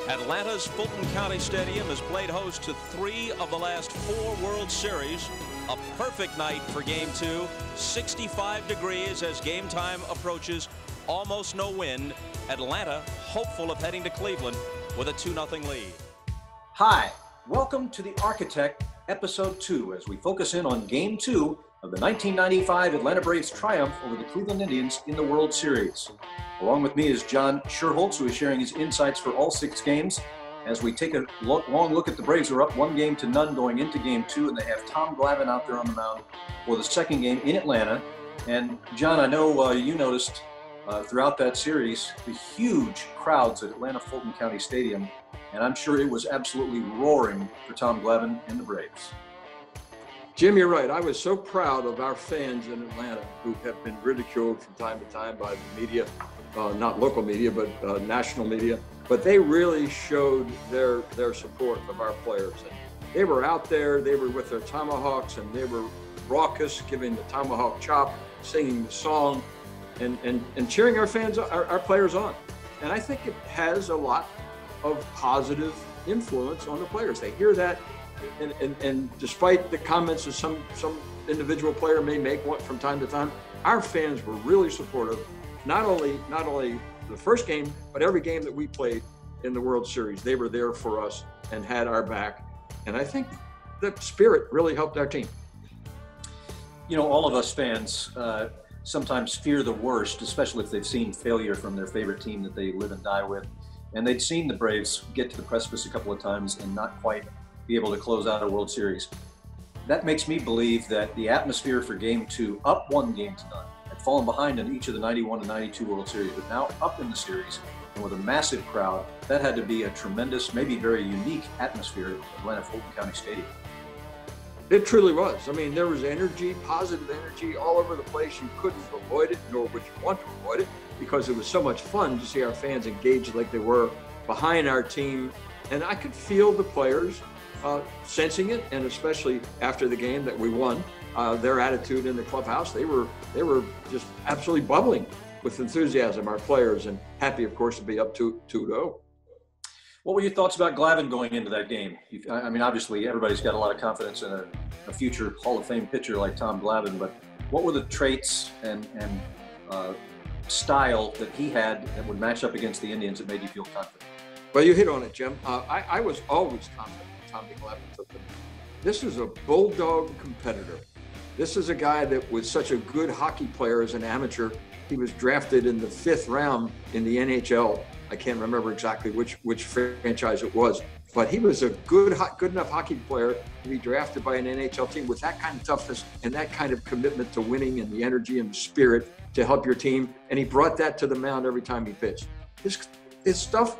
Atlanta's Fulton County Stadium has played host to 3 of the last 4 World Series. A perfect night for Game 2. 65 degrees as game time approaches. Almost no wind. Atlanta hopeful of heading to Cleveland with a 2-0 lead. Hi, welcome to The Architect, Episode 2, as we focus in on Game 2 of the 1995 Atlanta Braves triumph over the Cleveland Indians in the World Series. Along with me is John Schuerholz, who is sharing his insights for all 6 games. As we take a long look at the Braves, who are up 1-0 going into Game 2, and they have Tom Glavine out there on the mound for the second game in Atlanta. And John, I know you noticed throughout that series the huge crowds at Atlanta Fulton County Stadium, and I'm sure it was absolutely roaring for Tom Glavine and the Braves. Jim, you're right. I was so proud of our fans in Atlanta who have been ridiculed from time to time by the media, not local media, but national media. But they really showed their support of our players. And they were out there, they were with their tomahawks, and they were raucous, giving the tomahawk chop, singing the song, and cheering our fans, our players on. And I think it has a lot of positive influence on the players. They hear that. And despite the comments that some individual player may make from time to time, our fans were really supportive. Not only the first game, but every game that we played in the World Series, they were there for us and had our back. And I think the spirit really helped our team. You know, all of us fans sometimes fear the worst, especially if they've seen failure from their favorite team that they live and die with. And they'd seen the Braves get to the precipice a couple of times and not quite be able to close out a World Series. That makes me believe that the atmosphere for Game 2, up 1-0, had fallen behind in each of the 91 and 92 World Series, but now up in the series and with a massive crowd, that had to be a tremendous, maybe very unique atmosphere at Atlanta Fulton County Stadium. It truly was. I mean, there was energy, positive energy all over the place. You couldn't avoid it, nor would you want to avoid it, because it was so much fun to see our fans engaged like they were behind our team. And I could feel the players sensing it, and especially after the game that we won, their attitude in the clubhouse, they were just absolutely bubbling with enthusiasm, our players, and happy, of course, to be up 2-0. What were your thoughts about Glavine going into that game? I mean, obviously, everybody's got a lot of confidence in a future Hall of Fame pitcher like Tom Glavine, but what were the traits and style that he had that would match up against the Indians that made you feel confident? Well, you hit on it, Jim. I was always confident Tommy Glavine took them. This is a bulldog competitor. This is a guy that was such a good hockey player as an amateur. He was drafted in the 5th round in the NHL. I can't remember exactly which franchise it was, but he was a good enough hockey player to be drafted by an NHL team with that kind of toughness and that kind of commitment to winning and the energy and the spirit to help your team. And he brought that to the mound every time he pitched. His stuff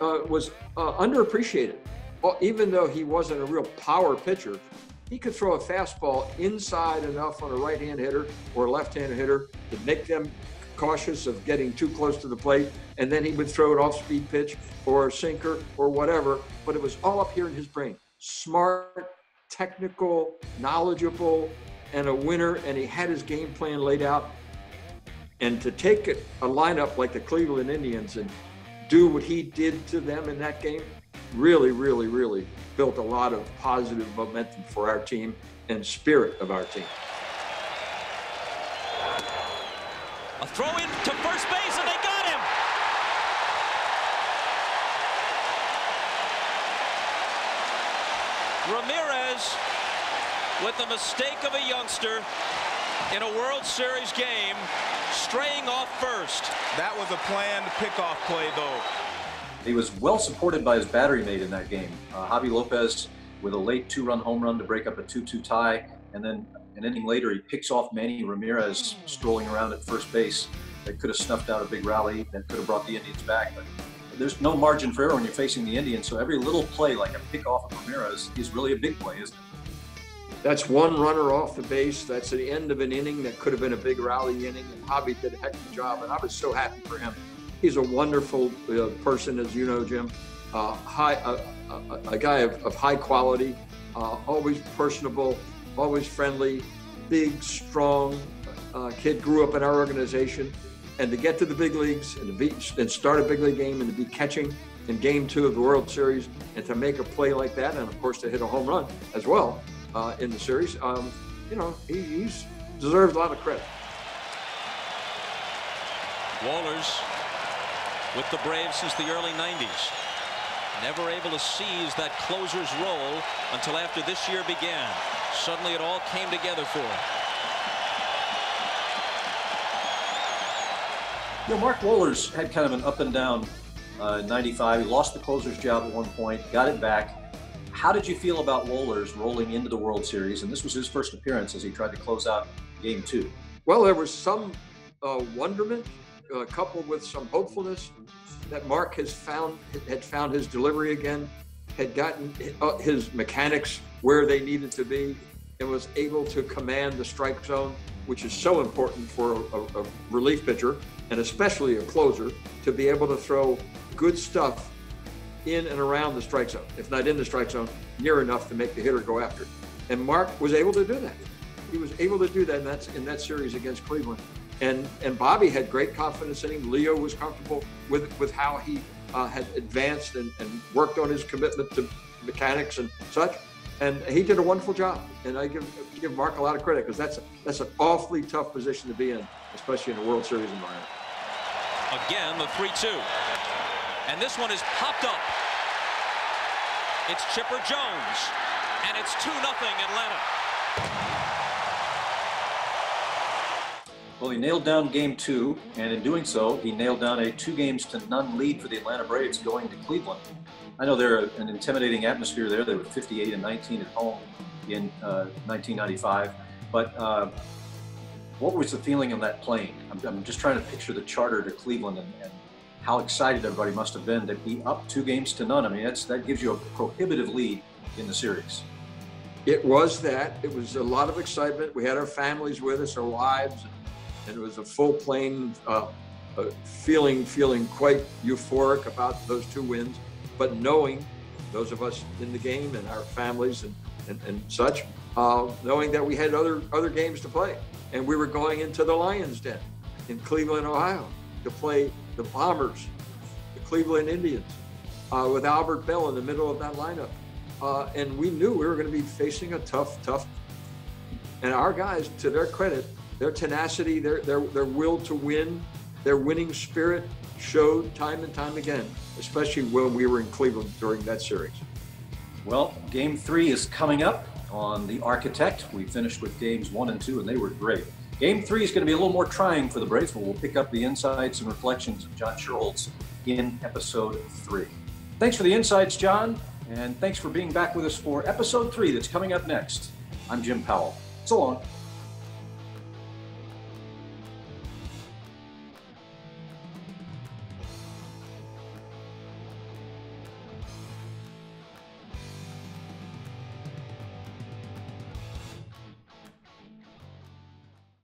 was underappreciated. Well, even though he wasn't a real power pitcher, he could throw a fastball inside enough on a right-hand hitter or a left-hand hitter to make them cautious of getting too close to the plate, and then he would throw an off-speed pitch or a sinker or whatever, but it was all up here in his brain. Smart, technical, knowledgeable, and a winner, and he had his game plan laid out. And to take a lineup like the Cleveland Indians and do what he did to them in that game, really, really, really built a lot of positive momentum for our team and spirit of our team. A throw in to first base, and they got him. Ramirez with the mistake of a youngster in a World Series game, straying off first. That was a planned pickoff play, though. He was well supported by his battery mate in that game. Javi Lopez with a late 2-run home run to break up a 2-2 tie. And then an inning later, he picks off Manny Ramirez strolling around at first base. That could have snuffed out a big rally that could have brought the Indians back. But there's no margin for error when you're facing the Indians. So every little play, like a pick off of Ramirez, is really a big play, isn't it? That's one runner off the base. That's the end of an inning that could have been a big rally inning. And Javi did a heck of a job. And I was so happy for him. He's a wonderful person, as you know, Jim. A guy of high quality, always personable, always friendly, big, strong kid. Grew up in our organization, and to get to the big leagues and to start a big league game and to be catching in Game 2 of the World Series, and to make a play like that, and of course to hit a home run as well in the series, you know, he's deserves a lot of credit. Wohlers with the Braves since the early 90s. Never able to seize that closer's role until after this year began. Suddenly it all came together for him. You know, Mark Wohlers had kind of an up and down 95. He lost the closer's job at one point, got it back. How did you feel about Wohlers rolling into the World Series? And this was his first appearance as he tried to close out Game 2. Well, there was some wonderment coupled with some hopefulness that Mark had found his delivery again, had gotten his mechanics where they needed to be, and was able to command the strike zone, which is so important for a relief pitcher, and especially a closer, to be able to throw good stuff in and around the strike zone, if not in the strike zone, near enough to make the hitter go after it. And Mark was able to do that. He was able to do that in that series against Cleveland. And Bobby had great confidence in him. Leo was comfortable with how he had advanced and worked on his commitment to mechanics and such. And he did a wonderful job. And I give Mark a lot of credit, because that's an awfully tough position to be in, especially in a World Series environment. Again, the 3-2. And this one is popped up. It's Chipper Jones. And it's 2-0 Atlanta. Well, he nailed down Game 2, and in doing so, he nailed down a 2-0 lead for the Atlanta Braves going to Cleveland. I know they're an intimidating atmosphere there. They were 58-19 at home in 1995. But what was the feeling on that plane? I'm just trying to picture the charter to Cleveland and how excited everybody must have been to be up 2-0. I mean, that gives you a prohibitive lead in the series. It was that. It was a lot of excitement. We had our families with us, our wives, and it was a full plane, feeling quite euphoric about those 2 wins. But knowing, those of us in the game and our families and such, knowing that we had other games to play. And we were going into the Lions' Den in Cleveland, Ohio, to play the Bombers, the Cleveland Indians, with Albert Bell in the middle of that lineup. And we knew we were going to be facing a tough. And our guys, to their credit, their tenacity, their will to win, their winning spirit showed time and time again, especially when we were in Cleveland during that series. Well, Game 3 is coming up on the Architect. We finished with Games 1 and 2, and they were great. Game 3 is going to be a little more trying for the Braves, but we'll pick up the insights and reflections of John Schuerholz in Episode 3. Thanks for the insights, John, and thanks for being back with us for Episode 3 that's coming up next. I'm Jim Powell. So long.